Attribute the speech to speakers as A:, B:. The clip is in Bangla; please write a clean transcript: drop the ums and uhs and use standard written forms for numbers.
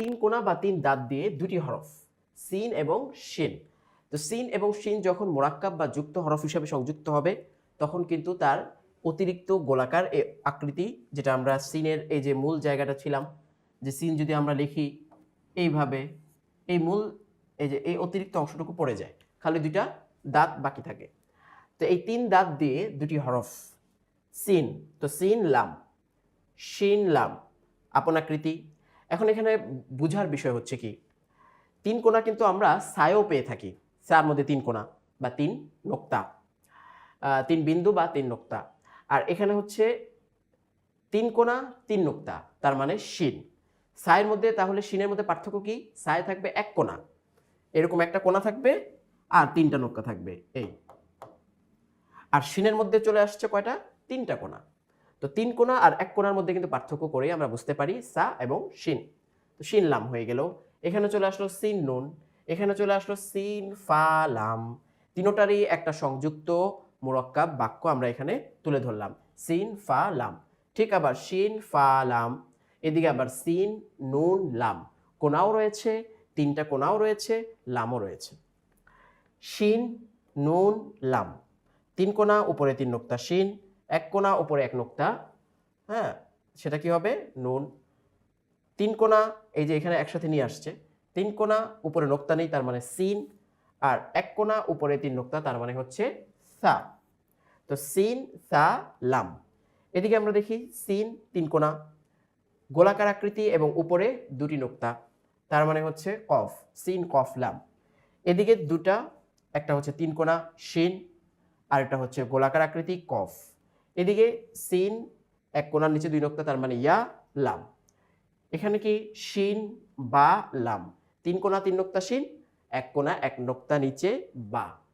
A: তিন কোণা বা তিন দাঁত দিয়ে দুটি হরফ সিন এবং শিন। তো সিন এবং শিন যখন মোরাক্কাব বা যুক্ত হরফ হিসাবে সংযুক্ত হবে তখন কিন্তু তার অতিরিক্ত গোলাকার আকৃতি, যেটা আমরা সিনের এই যে মূল জায়গাটা ছিলাম, যে সিন যদি আমরা লিখি এইভাবে, এই মূল এই যে এই অতিরিক্ত অংশটুকু পড়ে যায়, খালি দুইটা দাঁত বাকি থাকে। তো এই তিন দাঁত দিয়ে দুটি হরফ সিন, তো সিন লাম, শিন লাম, আপন আকৃতি। এখন এখানে বুঝার বিষয় হচ্ছে কি, তিন কোণা কিন্তু আমরা সায়ও পেয়ে থাকি, সার মধ্যে তিন কোণা বা তিন নোক্তা, তিন বিন্দু বা তিন নোক্তা। আর এখানে হচ্ছে তিন কোণা তিন নোক্তা, তার মানে শিন। সায়ের মধ্যে তাহলে শিনের মধ্যে পার্থক্য কি? সায়ে থাকবে এক কোণা, এরকম একটা কোণা থাকবে আর তিনটা নোক্তা থাকবে এই। আর শিনের মধ্যে চলে আসছে কয়টা? তিনটা কোণা। তো তিন কোণা আর এক কোণার মধ্যে কিন্তু পার্থক্য করেই আমরা বুঝতে পারি সা এবং শিন। তো শিন লাম হয়ে গেল। এখানে চলে আসলো সিন নুন, এখানে চলে আসলো সিন ফা লাম। তিনোটারই একটা সংযুক্ত মুরাক্কাব বাক্য আমরা এখানে তুলে ধরলাম, সিন ফা লাম। ঠিক আবার শিন ফা লাম, এদিকে আবার সিন নুন লাম, কোণাও রয়েছে, তিনটা কোণাও রয়েছে, লামও রয়েছে। শিন নুন লাম, তিন কোণা উপরে তিন নোক্তা শিন, এক কোণা উপরে এক নোক্তা, হ্যাঁ সেটা কি হবে? নুন। তিন কোণা এই যে এখানে একসাথে নিয়ে আসছে, তিন কোণা উপরে নোক্তা নেই তার মানে সিন, আর এক কোণা উপরে তিন নোক্তা তার মানে হচ্ছে সা। তো সিন সা লাম। এদিকে আমরা দেখি সিন তিন কোণা, গোলাকার আকৃতি এবং উপরে দুটি নোক্তা, তার মানে হচ্ছে কফ, সিন কফ লাম। এদিকে দুটা, একটা হচ্ছে তিন কোণা শিন, আর একটা হচ্ছে গোলাকার আকৃতি কফ। এদিকে সিন এক কোণার নিচে দুই নোক্তা, তার মানে ইয়া লাম। এখানে কি শিন বা লাম, তিন কোণা তিন নোক্তা শিন, এক কোণা এক নোক্তা নিচে বা।